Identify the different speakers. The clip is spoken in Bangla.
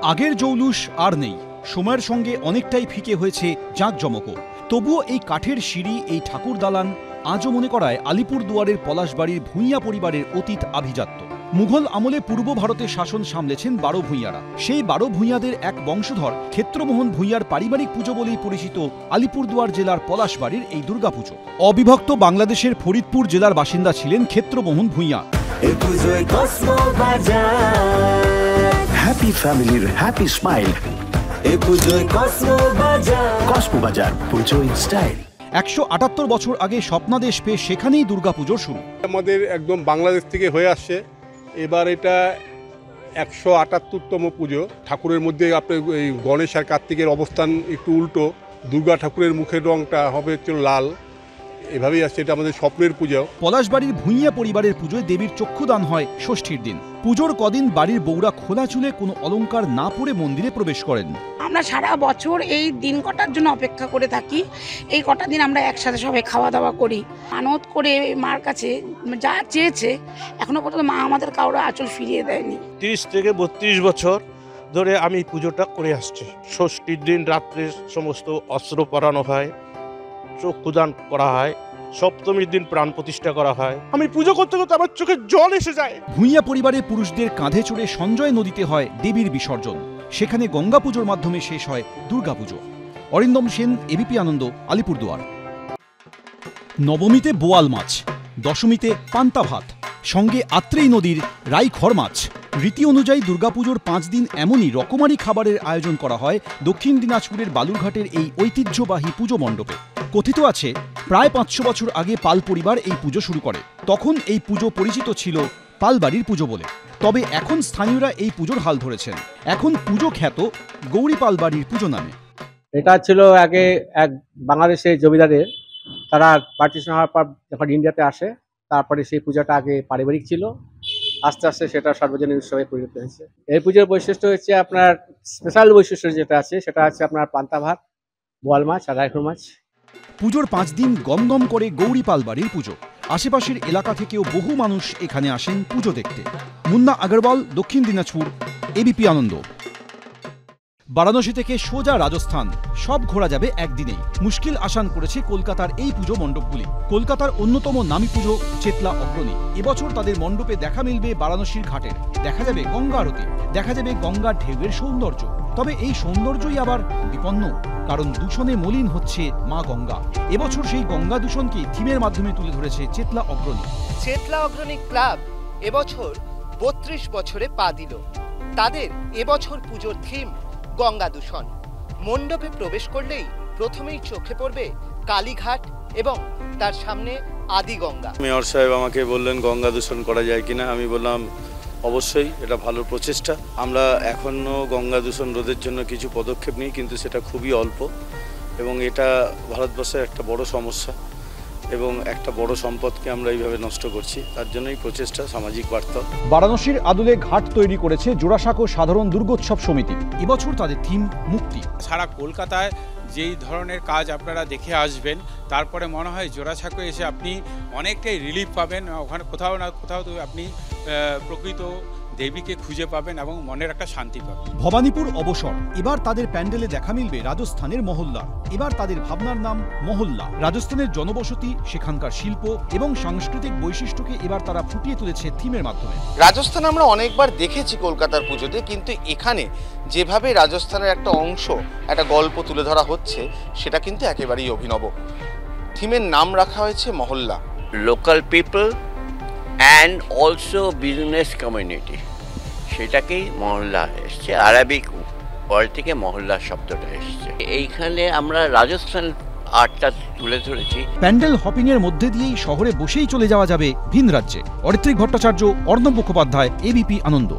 Speaker 1: আগের জৌলুস আর নেই, সময়ের সঙ্গে অনেকটাই ফিকে হয়েছে জাঁকজমকও। তবুও এই কাঠের সিঁড়ি, এই ঠাকুর দালান আজও মনে করায় আলিপুরদুয়ারের পলাশবাড়ির ভূঁইয়া পরিবারের অতীত আভিজাত্য। মুঘল আমলে পূর্ব ভারতে শাসন সামলেছেন 12 ভূঁইয়ারা। সেই 12 ভূঁইয়াদের এক বংশধর ক্ষেত্রমোহন ভূঁইয়ার পারিবারিক পুজো বলেই পরিচিত আলিপুরদুয়ার জেলার পলাশবাড়ির এই দুর্গাপুজো। অবিভক্ত বাংলাদেশের ফরিদপুর জেলার বাসিন্দা ছিলেন ক্ষেত্রমোহন ভূঁইয়া।
Speaker 2: হ্যাপি ফ্যামিলির happy smile, কসমোবাজার Puja in style.
Speaker 1: 178 বছর আগে স্বপ্নাদেশ পেয়ে সেখানেই দুর্গাপুজোর শুরু।
Speaker 3: আমাদের একদম বাংলাদেশ থেকে হয়ে আসছে। এবার এটা 178তম পুজো। ঠাকুরের মধ্যে আপনার এই গণেশ আর কার্তিকের অবস্থান একটু উল্টো, দুর্গা ঠাকুরের মুখের রংটা হবে একটু লাল, এভাবেই আসছে। এটা আমাদের স্বপ্নের পুজো।
Speaker 1: পলাশবাড়ির ভূঁইয়া পরিবারের পুজোয় দেবীর চক্ষুদান হয় ষষ্ঠীর দিন। পুজোর কদিন বাড়ির বউরা খোলা চুলে কোনো অলংকার না পরে মন্দিরে প্রবেশ করেন।
Speaker 4: আমরা সারা বছর এই দিন কটার জন্য অপেক্ষা করে থাকি। এই কটা দিন আমরা একসাথে সবাই খাওয়া দাওয়া করি, মানত করে মার কাছে যা চেয়েছে। এখনো পর্যন্ত মা আমাদের কারোর আঁচল ফিরিয়ে দেয়নি।
Speaker 5: 30 থেকে 32 বছর ধরে আমি পুজোটা করে আসছি। ষষ্ঠীর দিন রাত্রে সমস্ত অস্ত্র পরানো হয়, চক্ষুদান করা হয়, সপ্তমীর দিন প্রাণ প্রতিষ্ঠা করা হয়। আমি পুজো করতে করতে আমার চোখে জল এসে যায়।
Speaker 1: ভূঁইয়া পরিবারের পুরুষদের কাঁধে চড়ে সঞ্জয় নদীতে হয় দেবীর বিসর্জন। সেখানে গঙ্গা পুজোর মাধ্যমে শেষ হয় দুর্গাপুজো। অরিন্দম সেন, এবিপি আনন্দ, আলিপুরদুয়ার। নবমীতে বোয়াল মাছ, দশমীতে পান্তা ভাত, সঙ্গে আত্রেই নদীর রাইখড় মাছ। রীতি অনুযায়ী দুর্গাপুজোর 5 দিন এমনই রকমারি খাবারের আয়োজন করা হয় দক্ষিণ দিনাজপুরের বালুরঘাটের এই ঐতিহ্যবাহী পুজো মণ্ডপে। কথিত আছে প্রায় 500 বছর আগে পাল পরিবার এই পুজো শুরু করে। তখন এই পুজো পরিচিত ছিল পালবাড়ির পুজো বলে। তবে এখন স্থানীয়রা এই পুজোর হাল ধরেছেন। এখন পুজো খ্যাত গৌরী পালবাড়ির পুজো নামে।
Speaker 6: এটা ছিল আগে এক বাংলাদেশের জমিদারের, তারা পার্টিশন হওয়ার পর যখন ইন্ডিয়াতে আসে, তারপরে সেই পূজাটা আগে পারিবারিক ছিল, আস্তে আস্তে সেটা সার্বজনীন উৎসবে পরিণত হয়েছে। এই পুজোর বৈশিষ্ট্য হচ্ছে আপনার স্পেশাল বৈশিষ্ট্য যেটা আছে সেটা হচ্ছে আপনার পান্তা ভাত, বোয়াল মাছ আর রাইখড় মাছ।
Speaker 1: পুজোর 5 দিন গম গম করে গৌরী পালবাড়ির পুজো। আশেপাশের এলাকা থেকেও বহু মানুষ এখানে আসেন পুজো দেখতে। মুন্না আগরওয়াল, দক্ষিণ দিনাজপুর, এবিপি আনন্দ। বারাণসী থেকে সোজা রাজস্থান, সব ঘোরা যাবে একদিনেই। মুশকিল আসান করেছে কলকাতার এই পুজো মণ্ডপগুলি। কলকাতার অন্যতম নামী পুজো চেতলা অগ্রণী। এবছর তাদের মণ্ডপে দেখা মিলবে বারাণসীর ঘাটের। দেখা যাবে গঙ্গা আরতি, দেখা যাবে গঙ্গার ঢেউয়ের সৌন্দর্য। তবে এই সৌন্দর্যই আবার বিপন্ন, কারণ দূষণে মলিন হচ্ছে মা গঙ্গা। এবছর সেই গঙ্গা দূষণকে থিমের মাধ্যমে তুলে ধরেছে চেতলা অগ্রণী।
Speaker 7: চেতলা অগ্রণী ক্লাব এবছর 32 বছরে পা দিল। তাদের এবছর পুজোর থিম গঙ্গা দূষণ। মণ্ডপে প্রবেশ করলেই প্রথমেই চোখে পড়বে কালীঘাট এবং তার সামনে আদি গঙ্গা।
Speaker 8: মেয়র সাহেব আমাকে বললেন গঙ্গা দূষণ করা যায় কিনা। আমি বললাম অবশ্যই, এটা ভালো প্রচেষ্টা। আমরা এখনও গঙ্গা দূষণ রোধের জন্য কিছু পদক্ষেপ নিই, কিন্তু সেটা খুবই অল্প এবং এটা ভারতবর্ষের একটা বড় সমস্যা এবং একটা বড় সম্পদকে আমরা এইভাবে নষ্ট করছি। তার জন্যই প্রচেষ্টা, সামাজিক বার্তা।
Speaker 1: বারাণসীর আদলে ঘাট তৈরি করেছে জোড়াসাঁকো সাধারণ দুর্গোৎসব সমিতি। এবছর তাদের থিম মুক্তি।
Speaker 9: সারা কলকাতায় যেই ধরনের কাজ আপনারা দেখে আসবেন, তারপরে মনে হয় জোড়াসাঁকো এসে আপনি অনেকটাই রিলিফ পাবেন। ওখানে কোথাও না কোথাও তো আপনি প্রকৃত দেবীকে খুঁজে পাবেন এবং মনের একটা শান্তি পাবেন।
Speaker 1: ভবানীপুর অবসর, এবার তাদের প্যান্ডেলে দেখা মিলবে রাজস্থানের মহল্লা। এবার তাদের ভাবনার নাম মহল্লা। রাজস্থানের জনবসতি, সেখানকার শিল্প এবং সাংস্কৃতিক বৈশিষ্ট্যকে এবার তারা ফুটিয়ে তুলেছে থিমের মাধ্যমে।
Speaker 10: রাজস্থান আমরা অনেকবার দেখেছি কলকাতার পুজোতে, কিন্তু এখানে যেভাবে রাজস্থানের একটা অংশ, একটা গল্প তুলে ধরা হচ্ছে, সেটা কিন্তু একেবারেই অভিনব। থিমের নাম রাখা হয়েছে মহল্লা।
Speaker 11: Local people and also business community, সেটাকেই মহল্লা এসছে। আরবিক ওয়ার্ড থেকে মহল্লা শব্দটা এসছে। এইখানে আমরা রাজস্থান আর্টটা তুলে ধরেছি।
Speaker 1: প্যান্ডেল হপিং এর মধ্যে দিয়েই শহরে বসেই চলে যাওয়া যাবে ভিন রাজ্যে। অরিত্রিক ভট্টাচার্য, অর্ণব মুখোপাধ্যায়, এবিপি আনন্দ।